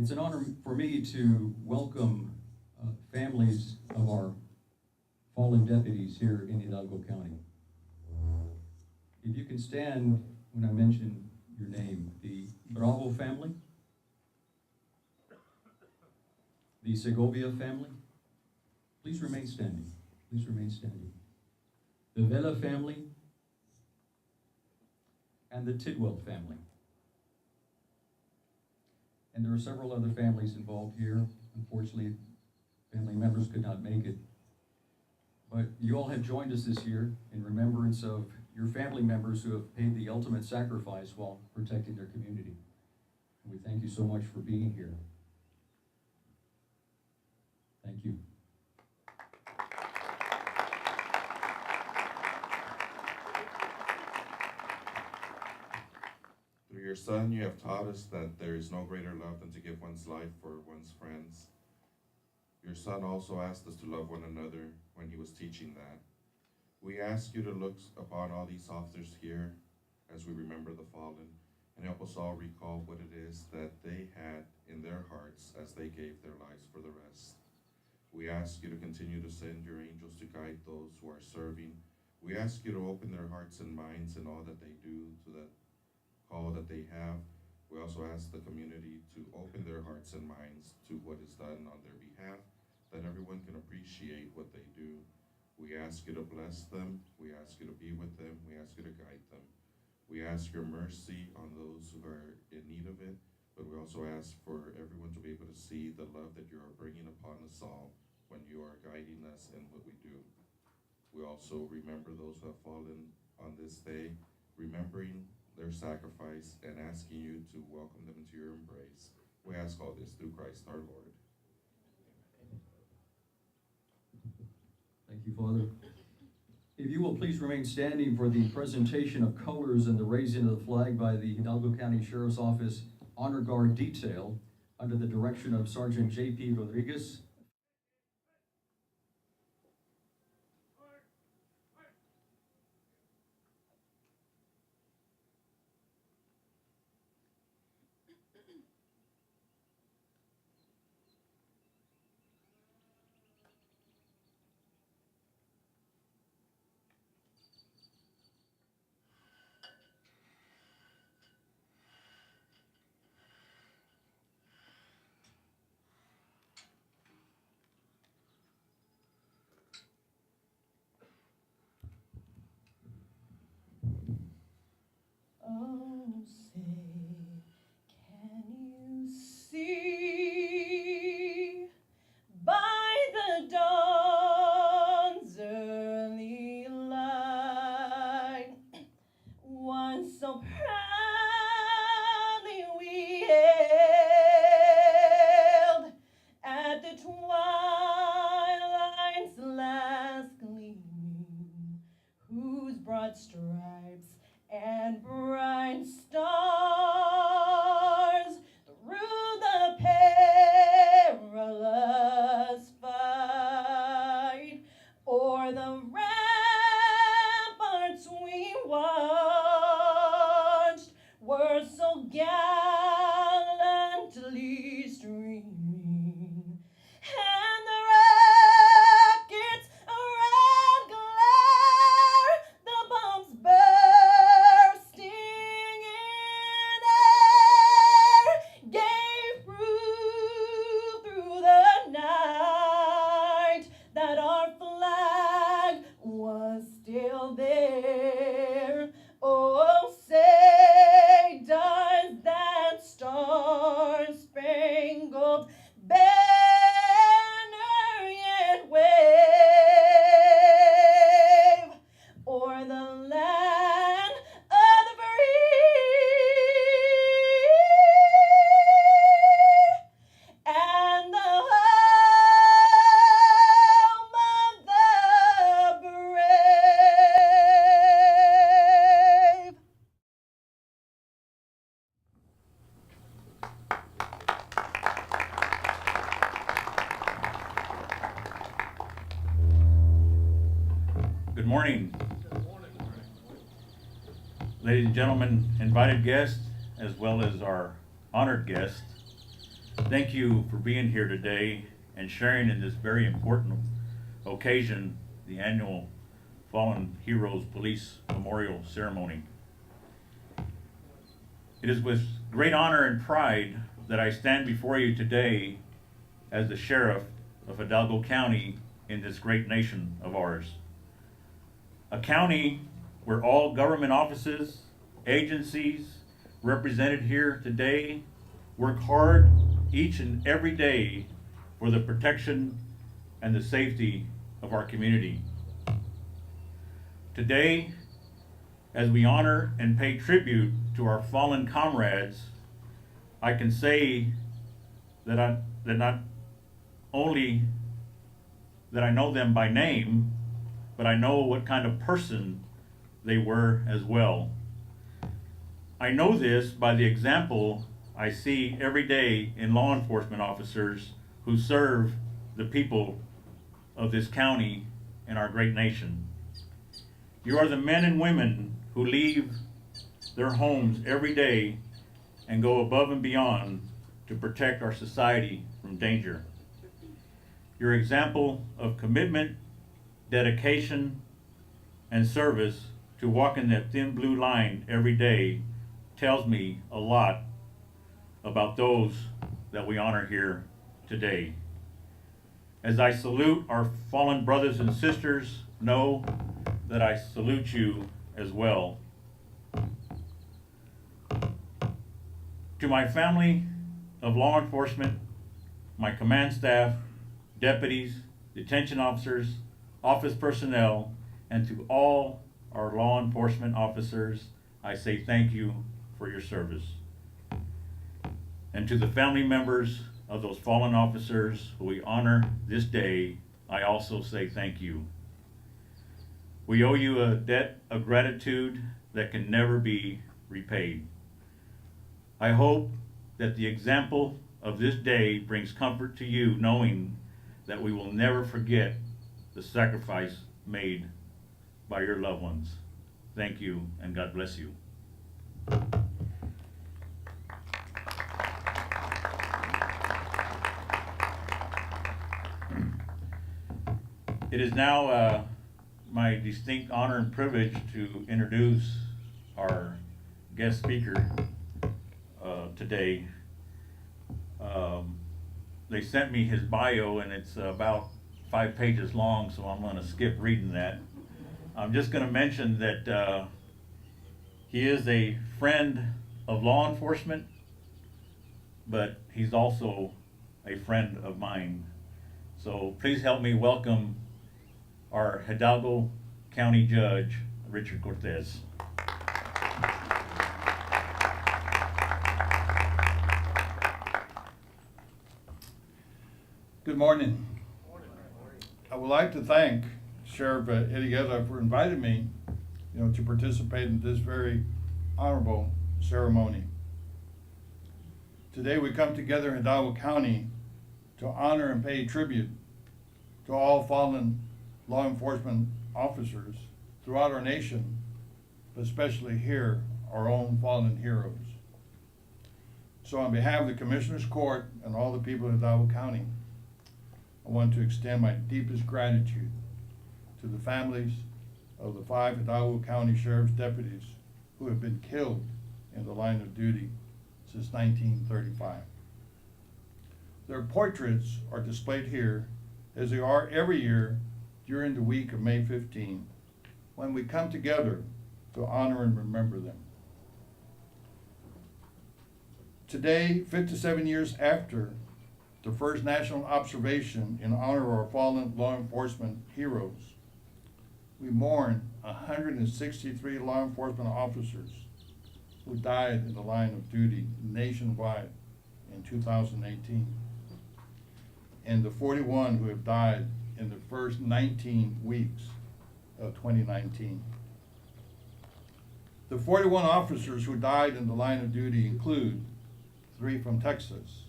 It's an honor for me to welcome families of our fallen deputies here in Hidalgo County. If you can stand when I mention your name, the Bravo family, the Segovia family, please remain standing. Please remain standing. The Vela family, and the Tidwell family. And there are several other families involved here. Unfortunately, family members could not make it. But you all have joined us this year in remembrance of your family members who have paid the ultimate sacrifice while protecting their community. And we thank you so much for being here. Thank you. Through your Son, you have taught us that there is no greater love than to give one's life for one's friends. Your Son also asked us to love one another when he was teaching that. We ask you to look upon all these officers here as we remember the fallen, and help us all recall what it is that they had in their hearts as they gave their lives for the rest. We ask you to continue to send your angels to guide those who are serving. We ask you to open their hearts and minds in all that they do to the call that they have. We also ask the community to open their hearts and minds to what is done on their behalf, that everyone can appreciate what they do. We ask you to bless them. We ask you to be with them. We ask you to guide them. We ask your mercy on those who are in need of it, but we also ask for everyone to be able to see the love that you are bringing upon us all when you are guiding us in what we do. We also remember those who have fallen on this day, remembering their sacrifice and asking you to welcome them into your embrace. We ask all this through Christ our Lord. Thank you, Father. If you will please remain standing for the presentation of colors and the raising of the flag by the Hidalgo County Sheriff's Office Honor Guard Detail under the direction of Sergeant J.P. Rodriguez. Oh, say, can you see by the dawn's early light what so proudly we hailed at the twilight's last gleaming, whose broad stripes and bright stars through the perilous fight o'er the ramparts we watched were so gallantly streaming, and the rockets' red glare, the bombs bursting in air, gave proof through the night that our flag was still there. Oh, say, does that star-spangled banner yet wave o'er the land of the free and the home of the brave? Good morning. Ladies and gentlemen, invited guests, as well as our honored guests. Thank you for being here today and sharing in this very important occasion, the annual Fallen Heroes Police Memorial Ceremony. It is with great honor and pride that I stand before you today as the Sheriff of Hidalgo County in this great nation of ours. A county where all government offices, agencies represented here today work hard each and every day for the protection and the safety of our community. Today, as we honor and pay tribute to our fallen comrades, I can say that not only that I know them by name, but I know what kind of person they were as well. I know this by the example I see every day in law enforcement officers who serve the people of this county and our great nation. You are the men and women who leave their homes every day and go above and beyond to protect our society from danger. Your example of commitment, dedication, and service to walking that thin blue line every day tells me a lot about those that we honor here today. As I salute our fallen brothers and sisters, know that I salute you as well. To my family of law enforcement, my command staff, deputies, detention officers, office personnel, and to all our law enforcement officers, I say thank you for your service. And to the family members of those fallen officers who we honor this day, I also say thank you. We owe you a debt of gratitude that can never be repaid. I hope that the example of this day brings comfort to you, knowing that we will never forget the sacrifice made by your loved ones. Thank you, and God bless you. It is now my distinct honor and privilege to introduce our guest speaker today. They sent me his bio and it's about 5 pages long, so I'm going to skip reading that. I'm just going to mention that he is a friend of law enforcement, but he's also a friend of mine. So please help me welcome our Hidalgo County Judge, Richard Cortez. Good morning. I would like to thank Sheriff Hidalgo for inviting me, to participate in this very honorable ceremony. Today we come together in Hidalgo County to honor and pay tribute to all fallen law enforcement officers throughout our nation, but especially here, our own fallen heroes. So on behalf of the Commissioner's Court and all the people of Hidalgo County, I want to extend my deepest gratitude to the families of the 5 Hidalgo County Sheriff's deputies who have been killed in the line of duty since 1935. Their portraits are displayed here, as they are every year during the week of May 15, when we come together to honor and remember them. Today, 57 years after the first national observation in honor of our fallen law enforcement heroes, we mourn 163 law enforcement officers who died in the line of duty nationwide in 2018, and the 41 who have died in the first 19 weeks of 2019. The 41 officers who died in the line of duty include 3 from Texas: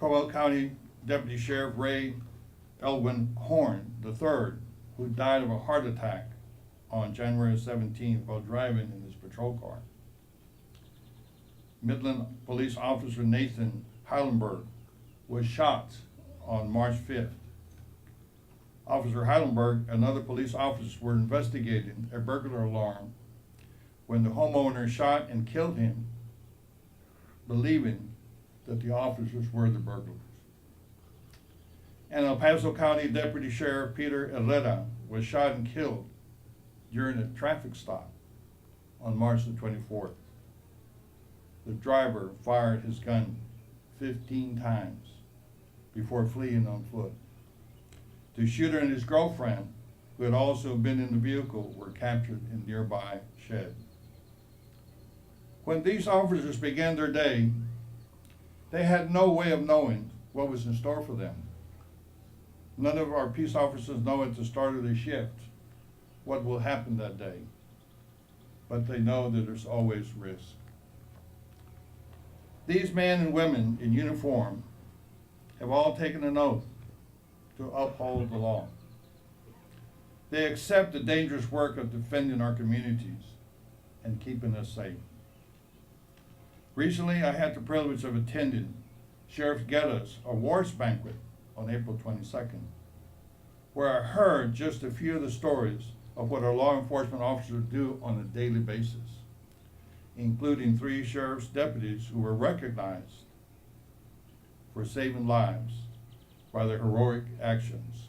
Caldwell County Deputy Sheriff Ray Elwin Horn III, who died of a heart attack on January 17th while driving in his patrol car. Midland Police Officer Nathan Heidelberg was shot on March 5th. Officer Heidelberg and other police officers were investigating a burglar alarm when the homeowner shot and killed him, believing that the officers were the burglars. And El Paso County Deputy Sheriff Peter Herrera was shot and killed during a traffic stop on March the 24th. The driver fired his gun 15 times before fleeing on foot. The shooter and his girlfriend, who had also been in the vehicle, were captured in nearby shed. When these officers began their day, they had no way of knowing what was in store for them. None of our peace officers know at the start of their shift what will happen that day, but they know that there's always risk. These men and women in uniform have all taken an oath to uphold the law. They accept the dangerous work of defending our communities and keeping us safe. Recently, I had the privilege of attending Sheriff Guerra's awards banquet on April 22nd, where I heard just a few of the stories of what our law enforcement officers do on a daily basis, including 3 sheriff's deputies who were recognized for saving lives by their heroic actions.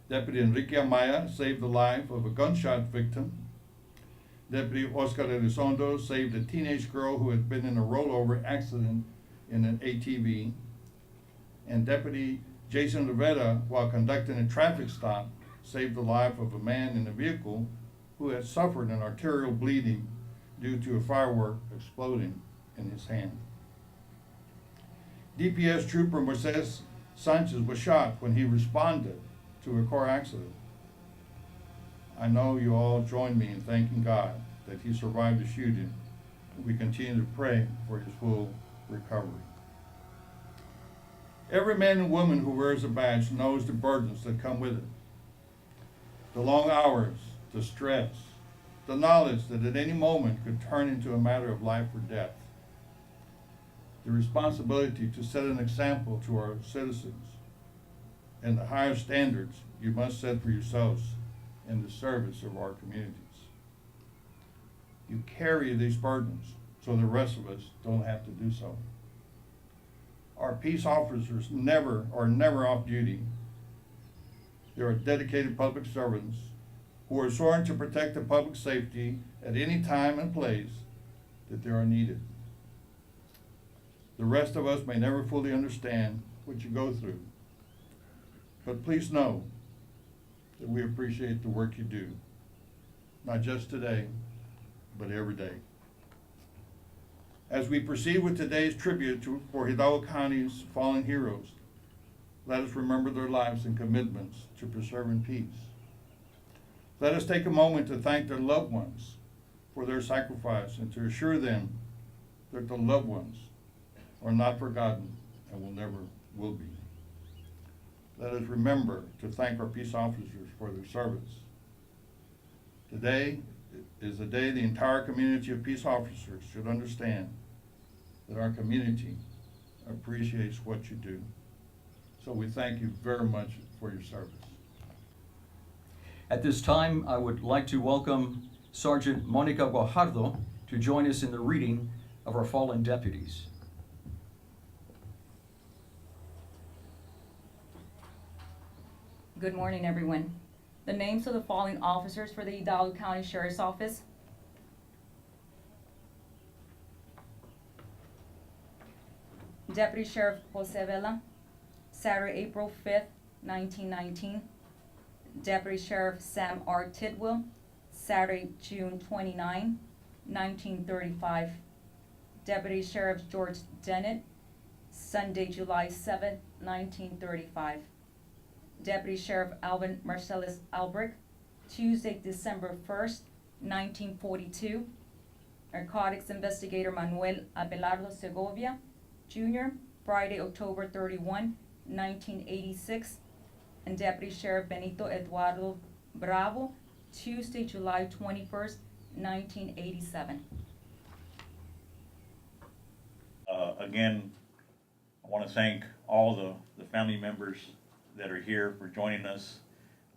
Deputy Enrique Amaya saved the life of a gunshot victim. Deputy Oscar Elizondo saved a teenage girl who had been in a rollover accident in an ATV. And Deputy Jason Rivera, while conducting a traffic stop, saved the life of a man in a vehicle who had suffered an arterial bleeding due to a firework exploding in his hand. DPS Trooper Moises Sanchez was shot when he responded to a car accident. I know you all join me in thanking God that he survived the shooting. We continue to pray for his full recovery. Every man and woman who wears a badge knows the burdens that come with it. The long hours, the stress, the knowledge that at any moment could turn into a matter of life or death. The responsibility to set an example to our citizens and the higher standards you must set for yourselves in the service of our communities. You carry these burdens so the rest of us don't have to do so. Our peace officers are never off duty. They are dedicated public servants who are sworn to protect the public safety at any time and place that they are needed. The rest of us may never fully understand what you go through, but please know that we appreciate the work you do, not just today, but every day. As we proceed with today's tribute for Hidalgo County's fallen heroes, let us remember their lives and commitments to preserving peace. Let us take a moment to thank their loved ones for their sacrifice and to assure them that the loved ones are not forgotten and will be. Let us remember to thank our peace officers for their service. Today is the day the entire community of peace officers should understand that our community appreciates what you do. So we thank you very much for your service. At this time, I would like to welcome Sergeant Monica Guajardo to join us in the reading of our fallen deputies. Good morning, everyone. The names of the following officers for the Hidalgo County Sheriff's Office: Deputy Sheriff Jose Vela, Saturday, April 5th, 1919. Deputy Sheriff Sam R. Tidwell, Saturday, June 29, 1935. Deputy Sheriff George Dennett, Sunday, July 7th, 1935. Deputy Sheriff Alvin Marcellus Albrecht, Tuesday, December 1st, 1942. Narcotics Investigator Manuel Abelardo Segovia, Jr., Friday, October 31, 1986. And Deputy Sheriff Benito Eduardo Bravo, Tuesday, July 21st, 1987. Again, I want to thank all the family members that are here for joining us.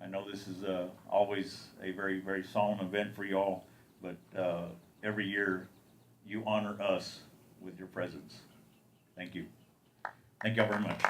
I know this is always a very, very solemn event for you all, but every year you honor us with your presence. Thank you. Thank y'all very much.